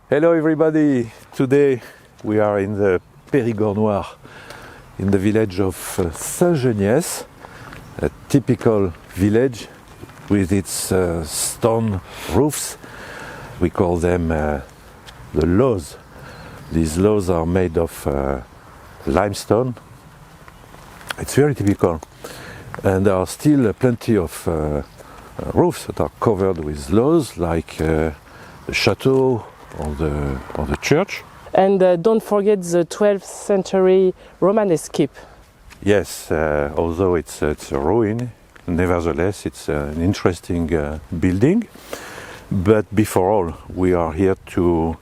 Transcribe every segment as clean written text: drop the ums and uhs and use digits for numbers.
Hello everybody, today we are in the Périgord in the village of Saint Genies, a typical village with its stone roofs. We call them the laws. These laws are made of limestone. It's very typical, and there are still plenty of roofs that are covered with laws, like the chateau or the church. And don't forget the 12th century Romanesque keep. Yes, although it's a ruin, nevertheless it's an interesting building. But before all, we are here to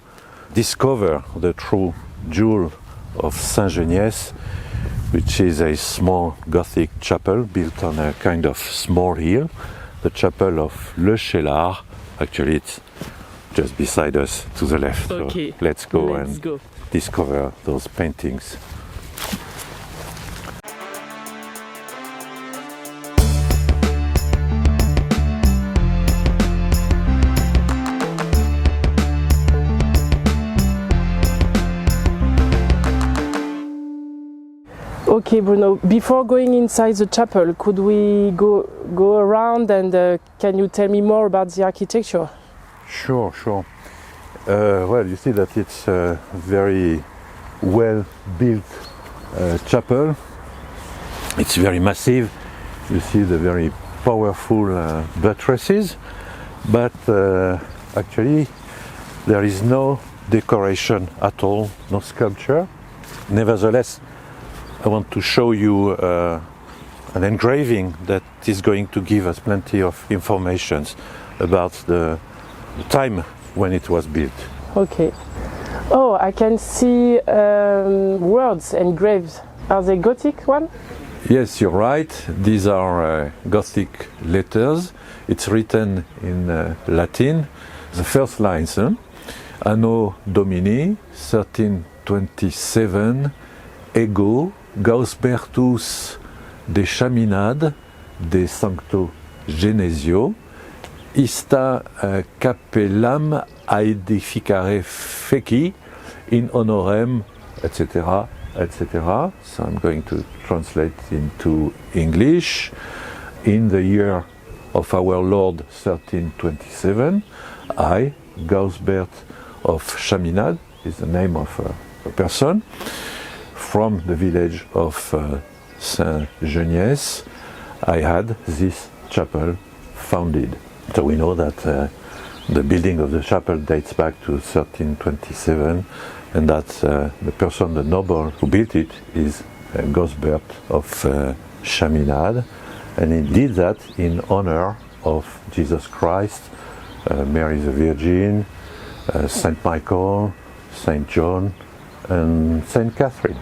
discover the true jewel of Saint Genies, which is a small Gothic chapel built on a kind of small hill, the chapel of Le Chélard. Actually, it's just beside us to the left. Okay. So let's go discover those paintings. Okay, Bruno, before going inside the chapel, could we go around and can you tell me more about the architecture? Sure. Well, you see that it's a very well-built chapel. It's very massive. You see the very powerful buttresses, but actually there is no decoration at all, no sculpture. Nevertheless, I want to show you an engraving that is going to give us plenty of information about the time when it was built. Okay. Oh, I can see words engraved. Are they Gothic one? Yes, you're right. These are Gothic letters. It's written in Latin. The first lines, Anno Domini 1327, ego Gausbert de Chaminade de Sancto Genesio, ista capellam aedificare feci in honorem, etc., etc. So I'm going to translate into English. In the year of our Lord 1327, I, Gausbert of Chaminade, is the name of a person, from the village of Saint Genies, I had this chapel founded. So we know that the building of the chapel dates back to 1327, and that the person, the noble who built it, is Gausbert of Chaminade, and he did that in honor of Jesus Christ, Mary the Virgin, Saint Michael, Saint John, and Saint Catherine.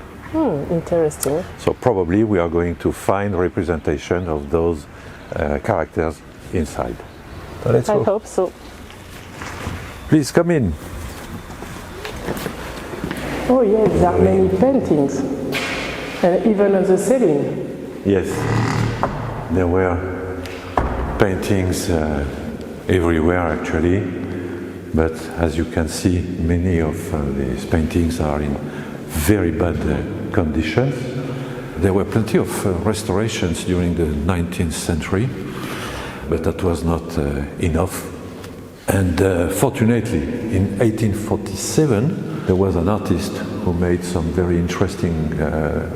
Interesting. So probably we are going to find representation of those characters inside. So let's go. I hope so. Please come in. Oh yes, there are many paintings, even on the ceiling. Yes, there were paintings everywhere actually, but as you can see, many of these paintings are in very bad condition. There were plenty of restorations during the 19th century, but that was not enough. And fortunately, in 1847, there was an artist who made some very interesting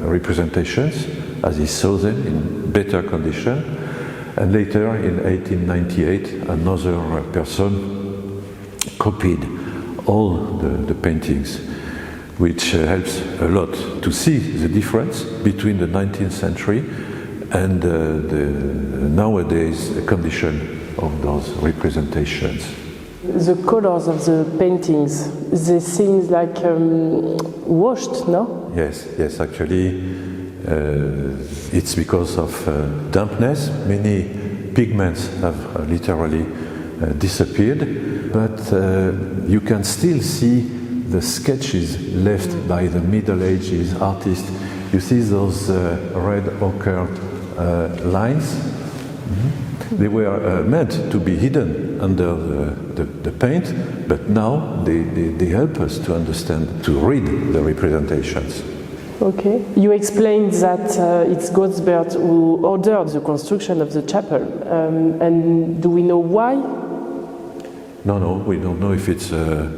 representations as he saw them in better condition. And later, in 1898, another person copied all the paintings, which helps a lot to see the difference between the 19th century and the nowadays condition of those representations. The colors of the paintings, they seem like washed, no? Yes, actually it's because of dampness. Many pigments have literally disappeared, but you can still see the sketches left by the Middle Ages artist. You see those red ochre lines? They were meant to be hidden under the paint, but now they help us to understand, to read the representations. Okay. You explained that it's Gausbert who ordered the construction of the chapel. And do we know why? No, we don't know if it's a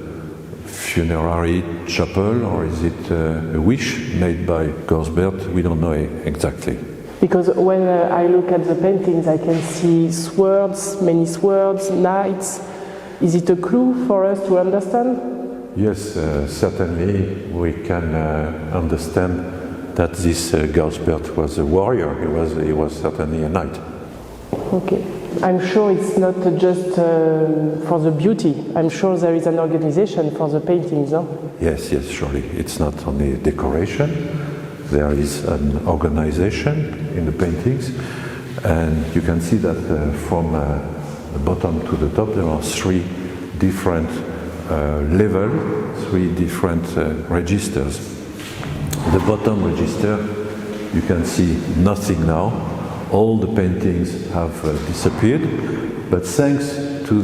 funerary chapel or is it a wish made by Gausbert. We don't know exactly. Because when I look at the paintings, I can see swords, many swords, knights. Is it a clue for us to understand? Yes, certainly we can understand that this Gausbert was a warrior. He was certainly a knight. Okay. I'm sure it's not just for the beauty. I'm sure there is an organization for the paintings, no? Yes, surely. It's not only decoration. There is an organization in the paintings, and you can see that from the bottom to the top there are three different levels, three different registers. The bottom register, you can see nothing now. All the paintings have disappeared, but thanks to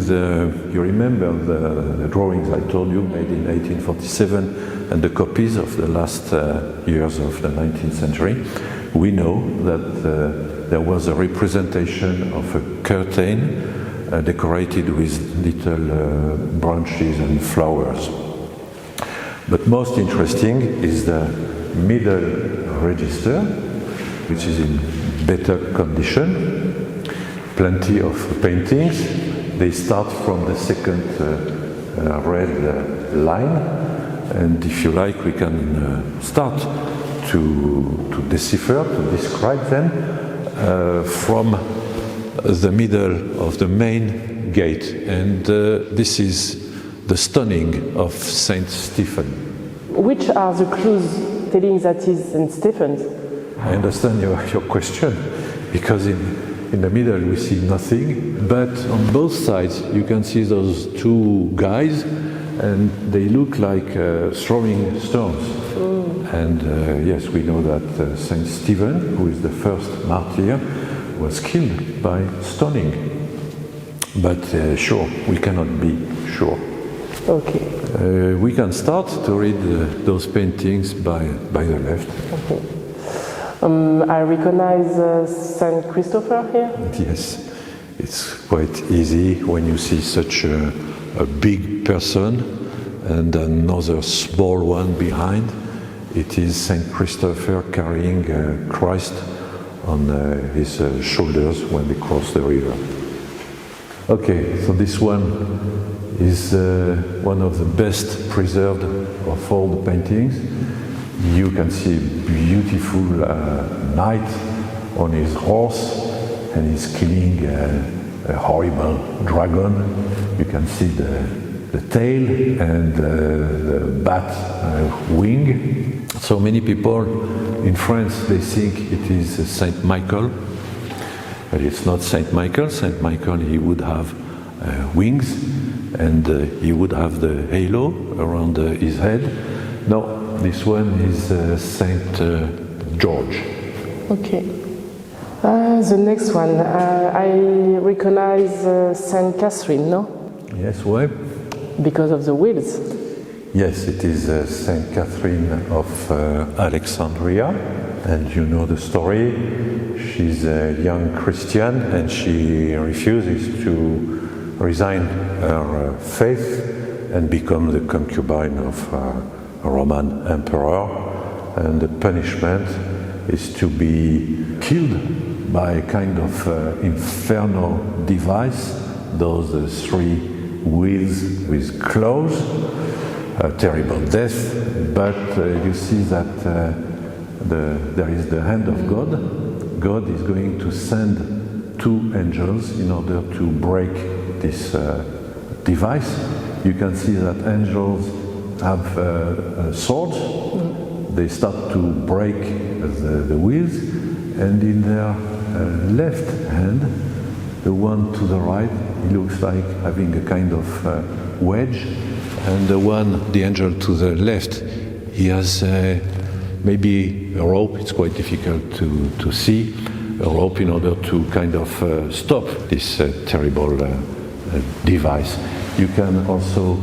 you remember the drawings I told you made in 1847 and the copies of the last years of the 19th century, we know that there was a representation of a curtain decorated with little branches and flowers. But most interesting is the middle register, which is in better condition. Plenty of paintings. They start from the second red line, and if you like, we can start to decipher, to describe them from the middle of the main gate. And this is the stoning of Saint Stephen. Which are the clues telling that is Saint Stephen's? I understand your question, because in the middle we see nothing, but on both sides you can see those two guys, and they look like throwing stones. And yes, we know that Saint Stephen, who is the first martyr, was killed by stoning. But sure, we cannot be sure. Okay. We can start to read those paintings by the left. Okay. I recognize Saint Christopher here. Yes, it's quite easy when you see such a big person and another small one behind. It is Saint Christopher carrying Christ on his shoulders when they cross the river. Okay, so this one is one of the best preserved of all the paintings. You can see a beautiful knight on his horse, and he's killing a horrible dragon. You can see the tail and the bat wing. So many people in France, they think it is Saint Michael, but it's not Saint Michael. Saint Michael, he would have wings, and he would have the halo around his head. No, this one is Saint George. Okay. The next one, I recognize Saint Catherine, no? Yes, why? Because of the wheels. Yes, it is Saint Catherine of Alexandria, and you know the story. She's a young Christian, and she refuses to resign her faith and become the concubine of a Roman emperor, and the punishment is to be killed by a kind of infernal device, those three wheels with claws, a terrible death, but you see that there is the hand of God. God is going to send two angels in order to break this device. You can see that angels have swords. They start to break the wheels, and in their left hand, the one to the right, he looks like having a kind of wedge, and the angel to the left, he has maybe a rope. It's quite difficult to see, a rope in order to kind of stop this terrible device. You can also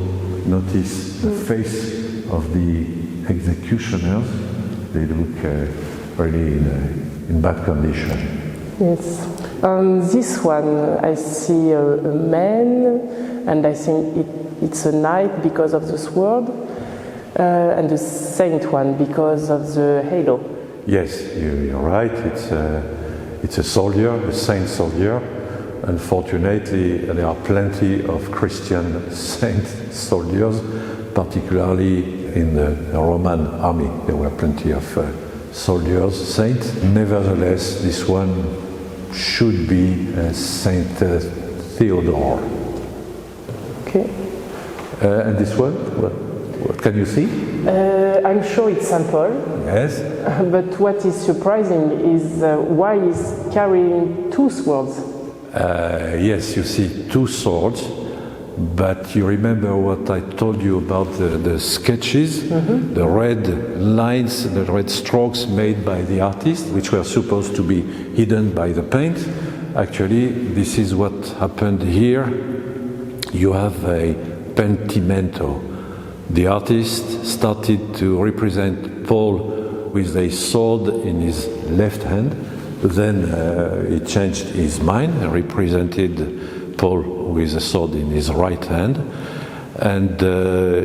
notice the face of the executioners. They look really in bad condition. Yes. On this one, I see a man, and I think it's a knight because of the sword, and the saint one because of the halo. Yes, you're right. It's a soldier, a saint soldier. Unfortunately, there are plenty of Christian saint soldiers, particularly in the Roman army. There were plenty of soldiers, saints. Nevertheless, this one should be Saint Theodore. Okay. And this one, what can you see? I'm sure it's Saint Paul. Yes. But what is surprising is why he's carrying two swords. Yes, you see two swords, but you remember what I told you about the sketches, the red lines, the red strokes made by the artist, which were supposed to be hidden by the paint. Actually, this is what happened here. You have a pentimento. The artist started to represent Paul with a sword in his left hand. Then he changed his mind and represented Paul with a sword in his right hand, and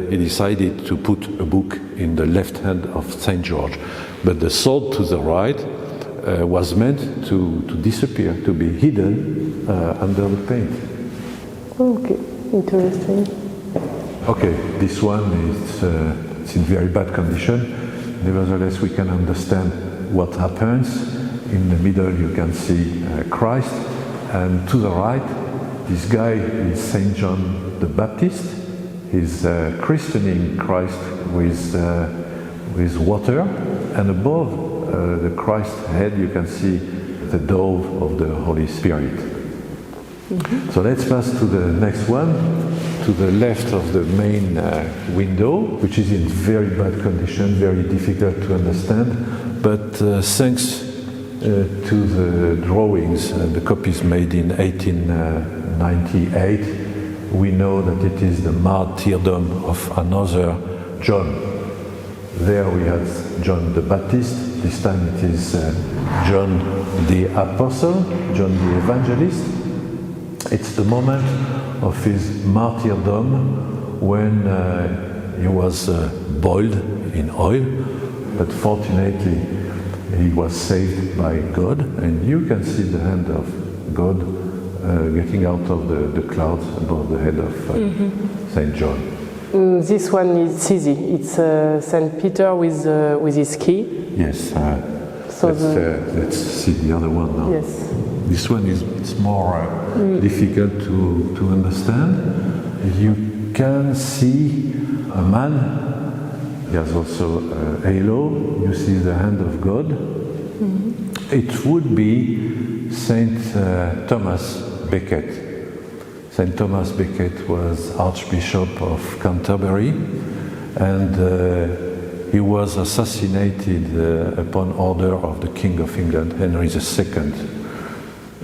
he decided to put a book in the left hand of Saint George. But the sword to the right was meant to disappear, to be hidden under the paint. Okay, interesting. Okay, this one is it's in very bad condition. Nevertheless, we can understand what happens. In the middle you can see Christ, and to the right this guy is Saint John the Baptist. He's christening Christ with water, and above the Christ head you can see the dove of the Holy Spirit. So let's pass to the next one, to the left of the main window, which is in very bad condition, very difficult to understand, but thanks to the drawings, the copies made in 1898, we know that it is the martyrdom of another John. There we have John the Baptist, this time it is John the Apostle, John the Evangelist. It's the moment of his martyrdom when he was boiled in oil, but fortunately he was saved by God, and you can see the hand of God getting out of the clouds above the head of Saint John. This one is easy. It's Saint Peter with his key. Yes. So let's see the other one now. Yes. This one is more difficult to understand. You can see a man. He has also a halo. You see the hand of God. It would be Saint Thomas Becket. Saint Thomas Becket was Archbishop of Canterbury, and he was assassinated upon order of the King of England, Henry II.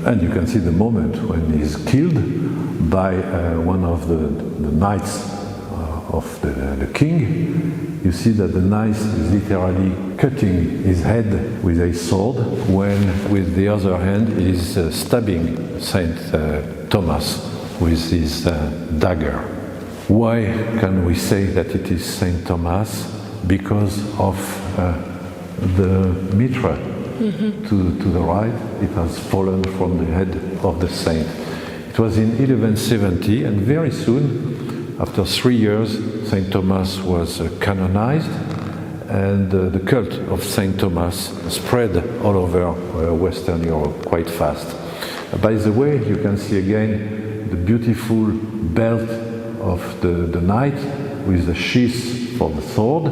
And you can see the moment when he is killed by one of the knights of the king. You see that the knight is literally cutting his head with a sword, when with the other hand he is stabbing Saint Thomas with his dagger. Why can we say that it is Saint Thomas? Because of the mitra to the right, it has fallen from the head of the saint. It was in 1170, and very soon, after 3 years, Saint Thomas was canonized, and the cult of Saint Thomas spread all over Western Europe quite fast. By the way, you can see again the beautiful belt of the knight with the sheath for the sword,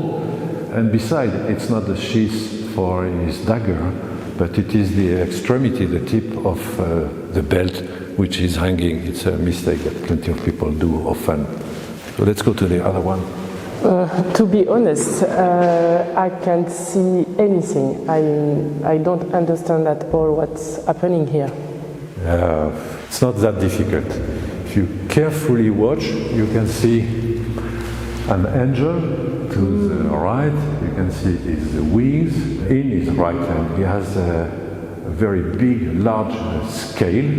and beside, it's not the sheath for his dagger, but it is the extremity, the tip of the belt, which is hanging. It's a mistake that plenty of people do often. So let's go to the other one. To be honest, I can't see anything. I don't understand at all what's happening here. It's not that difficult. If you carefully watch, you can see an angel to the right. You can see his wings in his right hand. He has a very big, large scale.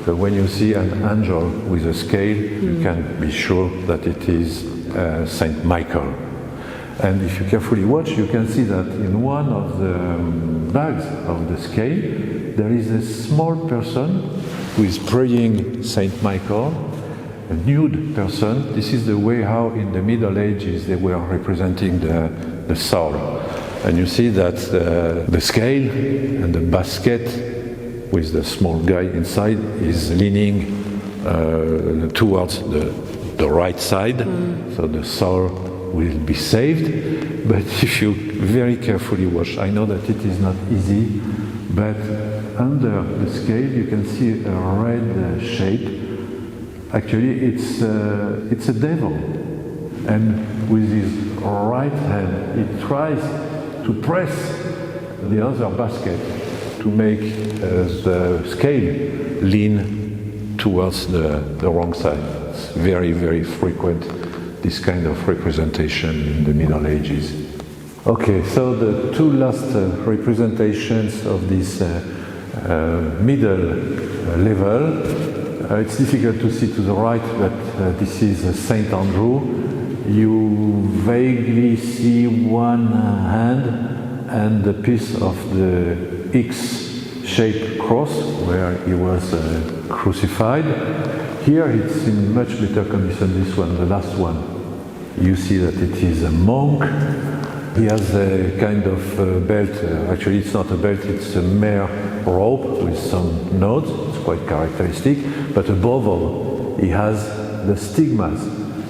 So when you see an angel with a scale, you can be sure that it is Saint Michael. And if you carefully watch, you can see that in one of the bags of the scale, there is a small person who is praying Saint Michael, a nude person. This is the way how in the Middle Ages they were representing the soul. And you see that the scale and the basket with the small guy inside is leaning towards the right side, so the soul will be saved. But if you very carefully watch, I know that it is not easy, but under the scale you can see a red shape. Actually it's a devil, and with his right hand he tries to press the other basket to make the scale lean towards the wrong side. It's very, very frequent, this kind of representation in the Middle Ages. Okay, so the two last representations of this middle level. It's difficult to see to the right, but this is Saint Andrew. You vaguely see one hand and the piece of the X-shaped cross where he was crucified. Here it's in much better condition, this one, the last one. You see that it is a monk. He has a kind of belt, actually it's not a belt, it's a mere rope with some knots, it's quite characteristic, but above all he has the stigmas,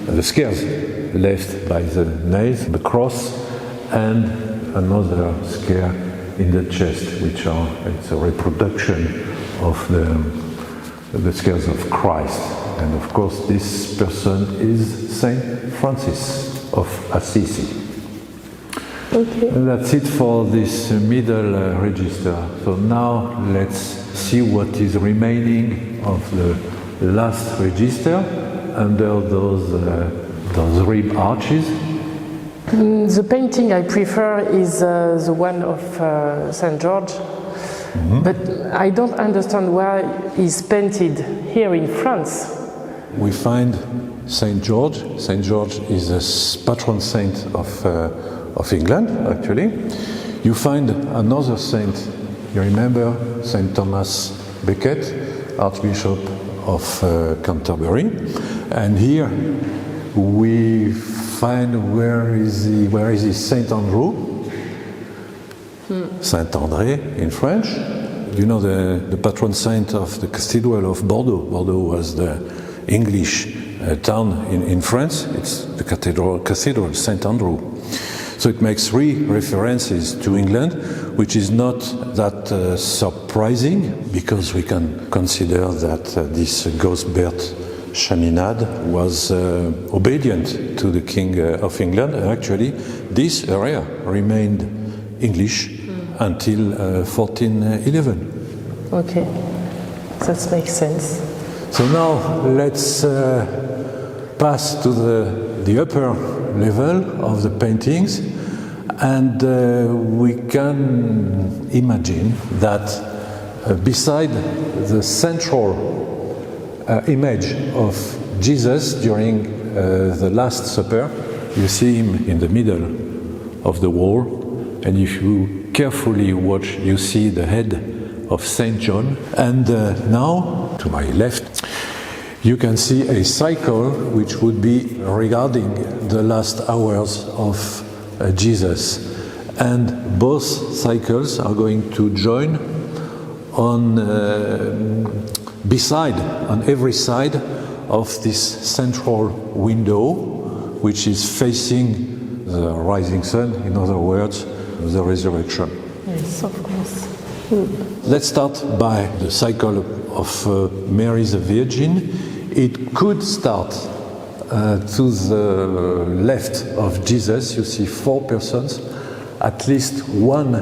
the scars left by the nails, the cross, and another scare in the chest, which it's a reproduction of the scales of Christ. And of course this person is Saint Francis of Assisi. Okay. And that's it for this middle register. So now let's see what is remaining of the last register under those rib arches. The painting I prefer is the one of St. George, but I don't understand why it's painted here in France. We find Saint George. Saint George is a patron saint of England, actually. You find another saint, you remember Saint Thomas Becket, Archbishop of Canterbury, and here we find where is he? Saint Andrew, Saint André in French. You know the patron saint of the Cathedral of Bordeaux. Bordeaux was the English town in France. It's the Cathedral Saint Andrew. So it makes three references to England, which is not that surprising, because we can consider that this Gausbert de Chaminade was obedient to the King of England. Actually, this area remained English until 1411. Okay, that makes sense. So now let's pass to the upper level of the paintings, and we can imagine that beside the central image of Jesus during the Last Supper, you see him in the middle of the wall, and if you carefully watch, you see the head of Saint John. And now, to my left, you can see a cycle which would be regarding the last hours of Jesus. And both cycles are going to join on every side of this central window, which is facing the rising sun, in other words, the resurrection. Yes, of course. Let's start by the cycle of Mary the Virgin. It could start to the left of Jesus, you see 4 persons. At least one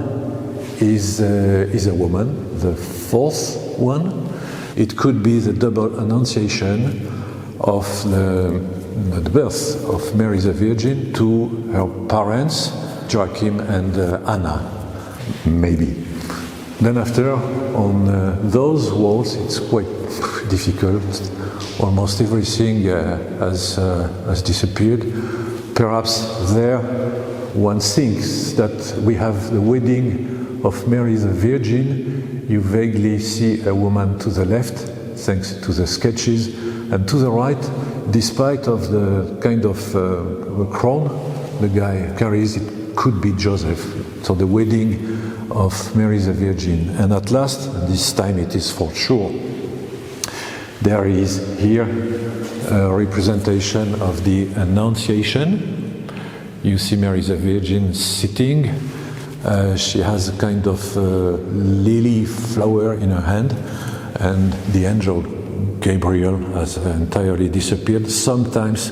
is a woman, the 4th one. It could be the double annunciation of the birth of Mary the Virgin to her parents, Joachim and Anna, maybe. Then after, on those walls, it's quite difficult. Almost everything has disappeared. Perhaps there one thinks that we have the wedding of Mary the Virgin. You vaguely see a woman to the left, thanks to the sketches, and to the right, despite of the kind of crown the guy carries, it could be Joseph. So the wedding of Mary the Virgin. And at last, this time it is for sure, there is here a representation of the Annunciation. You see Mary the Virgin sitting. She has a kind of lily flower in her hand, and the angel Gabriel has entirely disappeared. Sometimes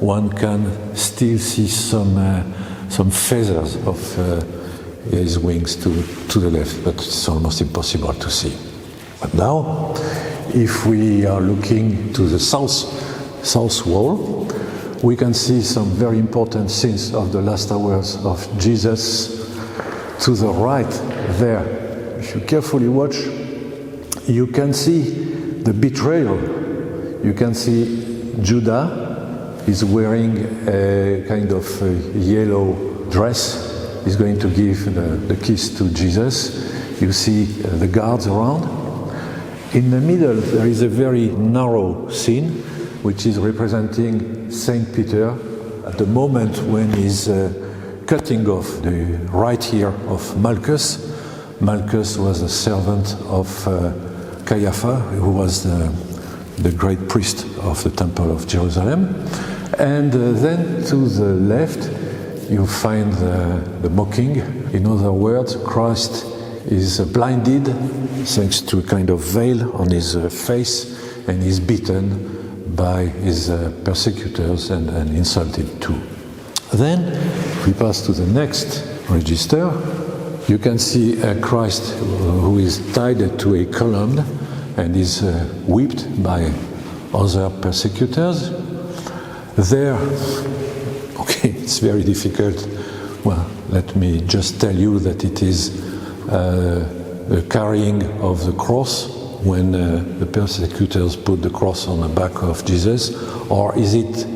one can still see some feathers of his wings to the left, but it's almost impossible to see. But now, if we are looking to the south wall, we can see some very important scenes of the last hours of Jesus. To the right there, if you carefully watch, you can see the betrayal. You can see Judah is wearing a kind of yellow dress. He's going to give the kiss to Jesus. You see the guards around. In the middle, there is a very narrow scene, which is representing Saint Peter at the moment when he's cutting off the right ear of Malchus. Malchus was a servant of Caiaphas, who was the great priest of the Temple of Jerusalem. And then to the left, you find the mocking. In other words, Christ is blinded thanks to a kind of veil on his face, and is beaten by his persecutors and insulted too. Then, if we pass to the next register, you can see Christ who is tied to a column and is whipped by other persecutors. There, okay, it's very difficult. Well, let me just tell you that it is the carrying of the cross when the persecutors put the cross on the back of Jesus, or is it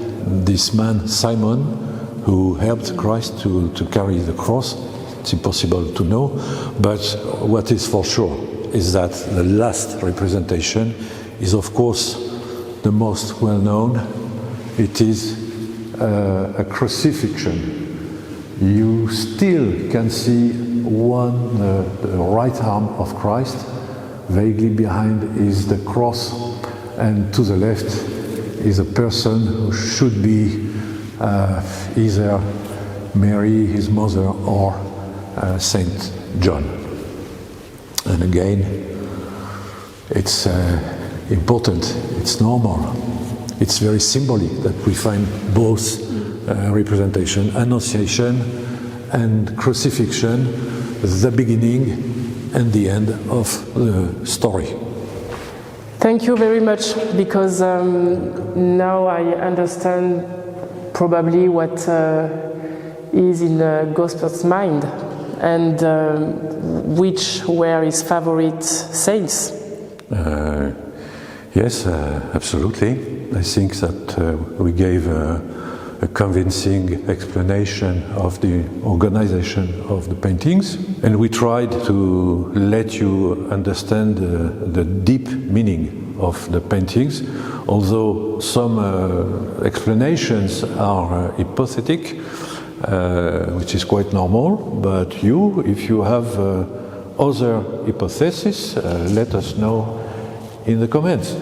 this man Simon who helped Christ to carry the cross? It's impossible to know, but what is for sure is that the last representation is, of course, the most well known. It is a crucifixion. You still can see the right arm of Christ. Vaguely behind is the cross, and to the left is a person who should be either Mary, his mother, or Saint John. And again, it's important, it's normal, it's very symbolic that we find both representation, Annunciation and crucifixion, the beginning and the end of the story. Thank you very much, because now I understand probably what is in Gausbert's mind, and which were his favorite saints. Yes, absolutely. I think that we gave a convincing explanation of the organization of the paintings, and we tried to let you understand the deep meaning of the paintings, although some explanations are hypothetic, which is quite normal, but if you have other hypotheses, let us know in the comments.